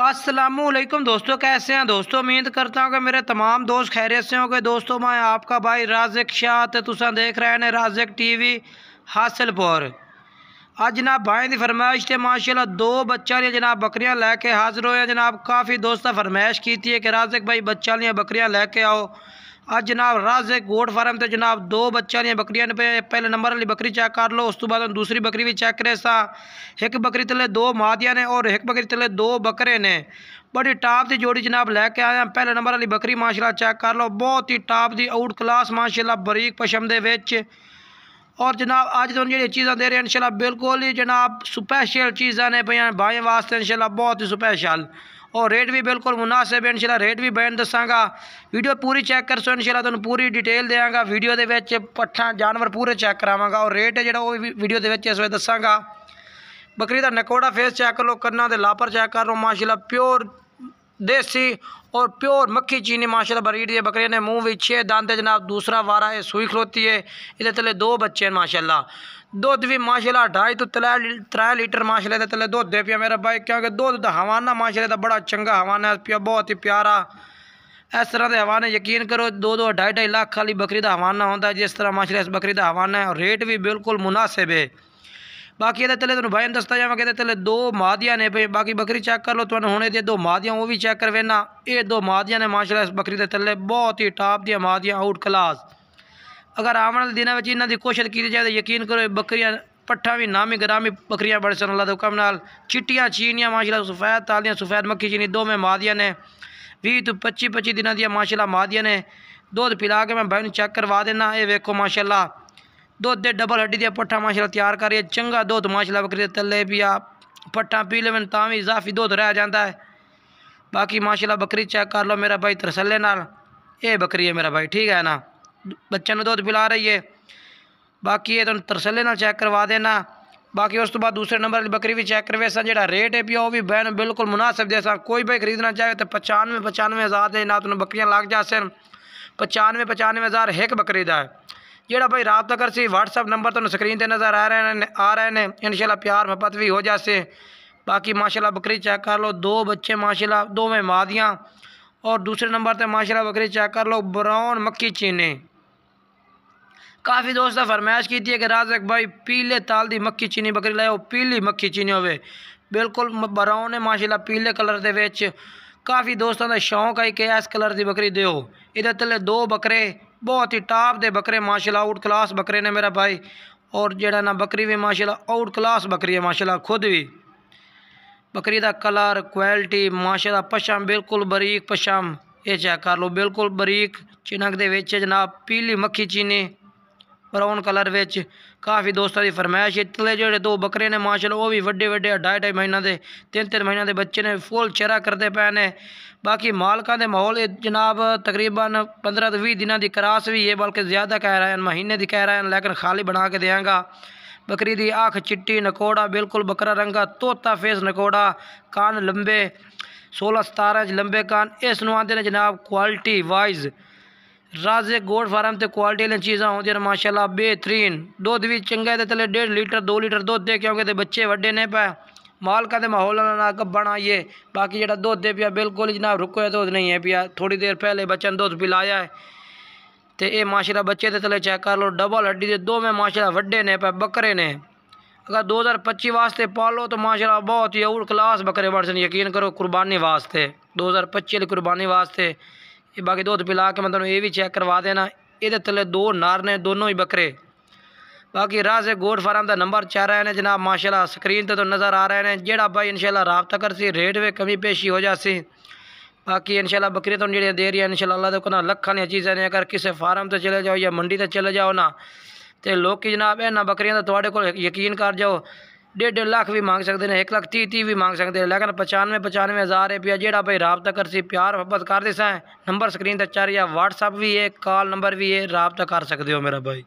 अस्सलामुअलैकुम दोस्तों, कैसे हैं दोस्तों। उम्मीद करता हूँ कि मेरे तमाम दोस्त खैरियत से होंगे। दोस्तों मैं आपका भाई राज़िक शाह ते तुसां देख रहे हैं राज़िक टीवी हासिलपुर। आज जनाब भाई की फरमाइश थे माशाल्लाह दो बच्चा ने जनाब बकरियां लैके हाजिर होए जनाब। काफ़ी दोस्तों फरमाइश की थी कि राज़िक भाई बच्चा लिया बकरियां लैके आओ। आज जनाब राज़िक गोट फार्म से जनाब दो बच्चा लिया बकरियां पे पहले नंबर वाली बकरी चेक कर लो, उस तो बाद दूसरी बकरी भी चेक करे सा। एक बकरी तले दो मादिया ने और एक बकरी तले दो बकरे ने। बड़ी टॉप की जोड़ी जनाब लैके आया। पहले नंबर वाली बकरी माशाल्लाह चेक कर लो, बहुत ही टॉप की आउट क्लास माशाल्लाह बरीक पशम दे विच। और जनाब अज तुम जी चीज़ा दे रहे हैं इंशाल्लाह बिल्कुल ही जनाब स्पैशल चीज़ा ने पे भाई वास्ते इंशाल्लाह बहुत ही स्पैशल। और रेट भी बिल्कुल मुनासिब है इंशाल्लाह। रेट भी बयान दसांगा, वीडियो पूरी चेक कर सो इंशाल्लाह तुहानू पूरी डिटेल देंगा। वीडियो दे विच पट्ठा जानवर पूरे चेक करावांगा और रेट है जो वीडियो दे विच इस वे दसांगा। बकरी का नकोड़ा फेस चेक कर लो, कन्ना दे लापर चेक कर लो माशाल्लाह प्योर देसी और प्योर मक्खी चीनी माशाल्लाह बरीड है। बकरी ने मुँह भी 6 दांत जनाब, दूसरा वारा है सुई खलोती है। ये तले दो बच्चे हैं माशाल्लाह। दुध भी माशाल्लाह 2.5 तो 3 लीटर माशाल्लाह तले दुध दे पिया मेरा भाई, क्योंकि दुध का हवाना माशाल्लाह बड़ा चंगा हवाना पिया, बहुत ही प्यारा। इस तरह के हवाने यकीन करो 2-2 2.5 लाख वाली बकरी का हवाना होता है, जिस तरह माशाल्लाह इस बकरी का हवाना है। और रेट भी बिल्कुल मुनासिब है। बाकी ये तले तुम भाई दसता जावा कि तले दो मादिया ने पे। बाकी बकरी चेक कर लो, तुम होने दे दो मादिया वो भी चेक कर वेना। ये दो मादिया ने माशाल्लाह इस बकरी के तले बहुत ही टॉप दिया मादिया आउट क्लास। अगर आने वाले दिनों में इन्हों की कोशिश की जाए तो यकीन करो बकरियां पट्ठा भी नामी ग्रामी बकरियां बड़ सन। अल्लाह के हुक्म नाल चिट्टियां चीनियां माशाल्लाह सफ़ैद तालियां सफ़ैद मक्खी चीनी दो में मादिया ने 20 तो 25 दिनों दिया माशाल्लाह मादिया ने। दुध पिला के मैं भाई चेक करवा देना। ये वेखो माशाल्लाह दुध दे डबल हड्डी दिया पट्ठा माशाल्लाह तैयार करिए, चंगा दुध माशाल्लाह बकरी दे तले पिया पट्ठा पी लेवन तां भी इजाफी दुध रह जाता है। बाकी माशाल्लाह बकरी चेक कर लो मेरा भाई तरसले नाल। ये बकरी है मेरा भाई, ठीक है ना, बच्चे ने दुध पिला रही है। बाकी ये तुम तरसले नाल चेक करवा देना। बाकी उस तो बाद दूसरे नंबर वाली बकरी भी चेक करवे सा, जो रेट है पिया वो भी बैन बिल्कुल मुनासिब जैसा। कोई भाई खरीदना चाहे तो 95 हज़ार ना तुम बकरियां लग जासे। 95 हज़ार एक बकरी का है। जोड़ा भाई रबता कर सी व्हाट्सअप नंबर तो स्क्रीन पर नज़र आ रहे हैं इंशाल्लाह प्यार मोहब्बत भी हो जासे। बाकी माशाल्लाह बकरी चेक कर लो, दो बच्चे माशाल्लाह दो में मादियाँ। और दूसरे नंबर पर माशाल्लाह बकरी चेक कर लो ब्राउन मक्खी चीनी। काफ़ी दोस्तों फरमाइश की थी कि राज़िक भाई पीले ताल दी मक्खी चीनी बकरी लाओ, पीली मक्खी चीनी होवे बिल्कुल ब्राउन है माशाल्लाह पीले कलर दे विच। काफ़ी दोस्तों का शौक है कि इस कलर की बकरी दो। इधर तले दो बकरे बहुत ही टॉप दे बकरे माशाल्लाह आउट क्लास बकरे ने मेरा भाई। और जेड़ा ना बकरी भी माशाल्लाह आउट क्लास बकरी है माशाल्लाह खुद भी। बकरी का कलर क्वालिटी माशाल्लाह पशम बिल्कुल बरीक पशम, ये चेक कर लो बिल्कुल बरीक चिनक दे विच जनाब पीली मक्खी चीनी ब्राउन कलर विच। काफ़ी दोस्तों की फरमाइश है। तले जोड़े दो बकरे ने माशाल्लाह वो भी वड्डे वड्डे 2.5 महीना के 3 महीना के बच्चे ने फुल चेरा करते पे ने। बाकी मालका दे माहौल जनाब तकरीबन 15 तो 20 दिनों की क्रास भी है, बल्कि ज़्यादा कह रहे हैं महीने की कह रहे हैं, लेकिन खाली बना के देंगा। बकरी की आँख चिट्टी नकोड़ा बिल्कुल बकरा रंगा तोता फेस नकोड़ा, कान लंबे 16-17 लंबे कान। इस आते हैं जनाब क्वालिटी वाइज राज़िक गोट फार्म से क्वालिटी वाली चीज़ा होंगे माशाल्लाह बेहतरीन। दुध भी चंगा है तले 1.5 लीटर 2 लीटर दुध दे क्योंकि बच्चे वड्डे ने पे मालका दे माहौल ना गब्बन आइए। बाकी जो दुध दे पिया बिल्कुल जनाब रुको है दुध नहीं है पिया, थोड़ी देर पहले बच्चे ने दुध पिलाया है। तो ये माशाल्लाह बच्चे के तले चेक कर लो डबल हड्डी के दो में माशाल्लाह वड्डे ने पे बकरे ने। अगर 2025 वास्ते पालो तो माशाल्लाह बहुत ही आउट क्लास बकरे बन सन, यकीन करो कुर्बानी वास्ते 2025 की कुर्बानी वास्ते। बाकी दूध पिला के मतलब ये भी चेक करवा देना। ये तले दो नार ने दोनों ही बकरे। बाकी राज़िक गोट फार्म का नंबर चाह रहे हैं जनाब माशाल्लाह स्क्रीन तो नज़र आ रहे हैं। जेड़ा भाई इंशाल्लाह रबता कर सी रेट में कमी पेशी हो जासी। बाकी इंशाल्लाह बकरी तो जी दे रही है इंशाल्लाह अल्लाह देखो ना लखा दी चीज़ें ने। अगर किसी फार्म तो चले जाओ या मंडी तो चले जाओ ना तो लोग जनाब इन्होंने बकरियां तो थोड़े को यकीन कर जाओ 1.5 लाख भी मांग सकते हैं, 1 लाख 30 भी मांग सकते हैं, लेकिन 95 हज़ार रुपया जेड़ा भाई रबता कर सी प्यार मोहब्बत कर दे सा। नंबर स्क्रीन पर चल रहा, व्हाट्सअप भी है, कॉल नंबर भी है, रबता कर सकते हो मेरा भाई।